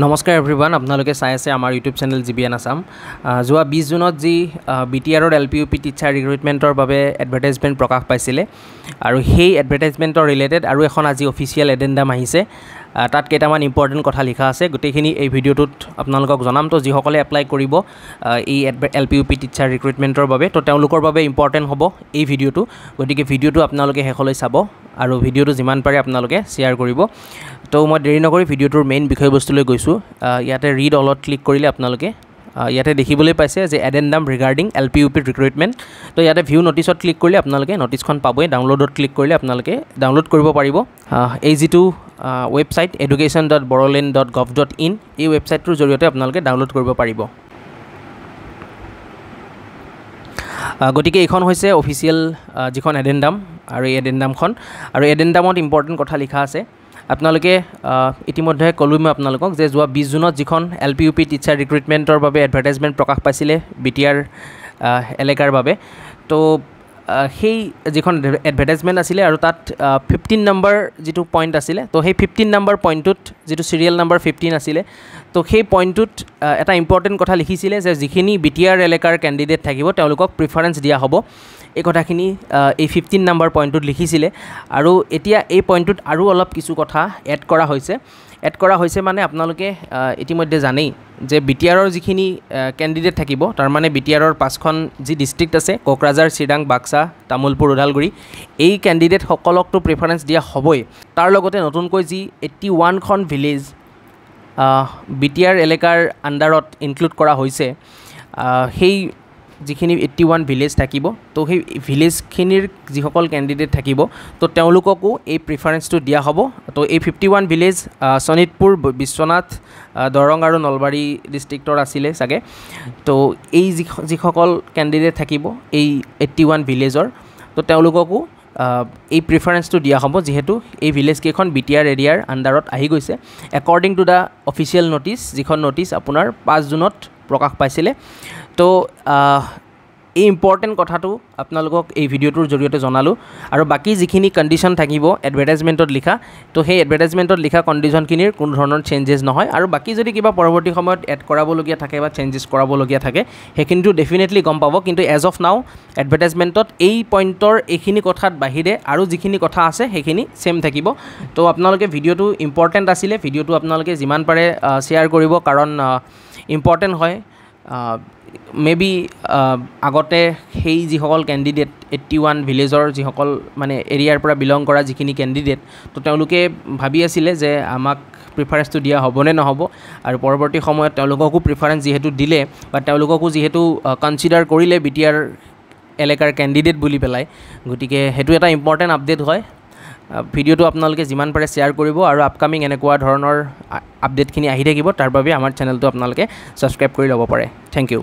নমস্কাৰ এভৰিৱান আপোনালোকে চাই আছে আমাৰ ইউটিউব চেনেল জিবিএন আসাম যোৱা 20 জুনত যি বিটিআৰৰ এলপিইউপি টিচাৰ ৰিক্ৰুটমেণ্টৰ বাবে এডভাৰটাইজমেণ্ট প্ৰকাশ পাইছিলে আৰু সেই এডভাৰটাইজমেণ্টৰ ৰিলেটেড আৰু এখন আজি অফিচিয়েল এডেণ্ডাম আহিছে তাত কেইটামান ইম্পৰ্টেণ্ট কথা লিখা আছে গোটেইখিনি এই ভিডিঅ'টোত আপোনালোকক জনাম তো যিসকলে এপ্লাই কৰিব এই এলপিইউপি টিচাৰ ৰিক্ৰুটমেণ্টৰ বাবে তো তেওঁলোকৰ বাবে ইম্পৰ্টেণ্ট হ'ব এই ভিডিঅ'টো গতিকে ভিডিঅ'টো আপোনালোকে শেষলৈ চাব আৰু ভিডিঅ'টো যিমান পাৰে আপোনালোকে শ্বেয়াৰ কৰিব তো মই দেৰি নকৰি ভিডিঅ'টোৰ মেইন বিষয়বস্তুলৈ গৈছোঁ ইয়াতে ৰিড অলত ক্লিক কৰিলে আপোনালোকে ইয়াতে দেখিবলৈ পাইছে যে এডেণ্ডাম ৰিগাৰ্ডিং এলপিইউপি ৰিক্ৰুটমেণ্ট তো ইয়াতে ভিউ নটিছত ক্লিক কৰিলে আপোনালোকে নটিছখন পাবই ডাউনলোডত ক্লিক কৰিলে আপোনালোকে ডাউনলোড কৰিব পাৰিব এই যিটো ৱেবছাইট education.boroland.gov.in এই ৱেবছাইটটোৰ জৰিয়তে আপোনালোকে ডাউনলোড কৰিব পাৰিব গতিকে এইখন হৈছে অফিচিয়েল যিখন এডেণ্ডাম আৰু এই এডেণ্ডামখন আৰু এডেণ্ডামত ইম্পৰ্টেণ্ট কথা লিখা আছে আপোনালোকে ইতিমধ্যে ক'লোঁ মই আপোনালোকক যে যোৱা 20 জুনত যিখন এলপিইউপি টিচাৰ ৰিক্ৰুটমেণ্টৰ বাবে এডভাৰটাইজমেণ্ট প্ৰকাশ পাইছিলে বিটিআৰ এলেকাৰ বাবে তো সেই যিখন এডভাৰটাইজমেণ্ট আছিলে আৰু তাত 15 নম্বৰ যিটো পইণ্ট আছিলে তো সেই 15 নম্বৰ পইণ্টটোত যিটো চিৰিয়েল নম্বৰ 15 আছিলে তো সেই পইণ্টটোত এটা ইম্পৰ্টেণ্ট কথা লিখিছিলে যে যিখিনি বিটিআৰ এলেকাৰ কেণ্ডিডেট থাকিব তেওঁলোকক প্ৰিফাৰেঞ্চ দিয়া হ'ব এই কথাখিনি এই 15 নম্বৰ পইণ্টটোত লিখিছিলে আৰু এতিয়া এই পইণ্টটোত আৰু অলপ কিছু কথা এড কৰা হৈছে মানে আপোনালোকে ইতিমধ্যে জানেই যে বিটিআৰৰ যিখিনি কেণ্ডিডেট থাকিব তাৰ মানে বিটিআৰৰ 5খন যি ডিষ্ট্ৰিক্ট আছে কোকৰাঝাৰ চিৰাং বাক্সা তামুলপুৰ ওদালগুৰি এই কেণ্ডিডেট সকলকতো প্ৰিফাৰেঞ্চ দিয়া হ'বই তাৰ লগতে নতুনকৈ যি 81খন ভিলেজ বিটিআৰ এলেকাৰ আণ্ডাৰত ইনক্লুড কৰা হৈছে সেই যিখিনি 81 ভিলেজ থাকিব তো সেই ভিলেজখিনিৰ যিসকল কেণ্ডিডেট থাকিব তো তেওঁলোককো এই প্ৰিফাৰেঞ্চটো দিয়া হ'ব তো এই 51 ভিলেজ শোণিতপুৰ বিশ্বনাথ দৰং আৰু নলবাৰী ডিষ্ট্ৰিক্টৰ আছিলে চাগে তো এই যিসকল কেণ্ডিডেট থাকিব এই 81 ভিলেজৰ তো তেওঁলোককো এই প্ৰিফাৰেঞ্চটো দিয়া হ'ব যিহেতু এই ভিলেজ কেইখন বিটিআৰ এৰিয়াৰ আণ্ডাৰত আহি গৈছে according to the official notice যিখন নটিছ আপোনাৰ 5 জুনত প্ৰকাশ পাইছিলে তো এই ইম্পৰ্টেণ্ট কথাটো আপোনালোকক এই ভিডিঅ'টোৰ জৰিয়তে জনালোঁ আৰু বাকী যিখিনি কণ্ডিশ্যন থাকিব এডভাৰটাইজমেণ্টত লিখা তো সেই এডভাৰটাইজমেণ্টত লিখা কণ্ডিশ্যনখিনিৰ কোনো ধৰণৰ চেঞ্জেছ নহয় আৰু বাকী যদি কিবা পৰৱৰ্তী সময়ত এড কৰাবলগীয়া থাকে বা চেঞ্জেছ কৰাবলগীয়া থাকে সেইখিনিতো ডেফিনেটলি গম পাব কিন্তু এজ অফ নাও এডভাৰটাইজমেণ্টত এই পইণ্টৰ এইখিনি কথাত বাহিৰে আৰু যিখিনি কথা আছে সেইখিনি ছেম থাকিব তো আপোনালোকে ভিডিঅ'টো ইম্পৰ্টেণ্ট আছিলে ভিডিঅ'টো আপোনালোকে যিমান পাৰে শ্বেয়াৰ কৰিব কাৰণ ইম্পৰ্টেণ্ট হয় মেবি আগতে সেই যিসকল কেণ্ডিডেট 81 ভিলেজৰ যিসকল মানে এৰিয়াৰ পৰা বিলং কৰা যিখিনি কেণ্ডিডেট তো তেওঁলোকে ভাবি আছিলে যে আমাক প্ৰিফাৰেঞ্চটো দিয়া হ'বনে নহ'ব আৰু পৰৱৰ্তী সময়ত তেওঁলোককো প্ৰিফাৰেঞ্চ যিহেতু দিলে বা তেওঁলোককো যিহেতু কনচিডাৰ কৰিলে বিটিআৰ এলেকাৰ কেণ্ডিডেট বুলি পেলাই গতিকে সেইটো এটা ইম্পৰ্টেণ্ট আপডেট হয় ভিডিঅ'টো আপোনালোকে যিমান পাৰে শ্বেয়াৰ কৰিব আৰু আপকামিং এনেকুৱা ধৰণৰ আপডেটখিনি আহি থাকিব তাৰ বাবে আমাৰ চেনেলটো আপোনালোকে ছাবস্ক্ৰাইব কৰি ল'ব পাৰে থেংক ইউ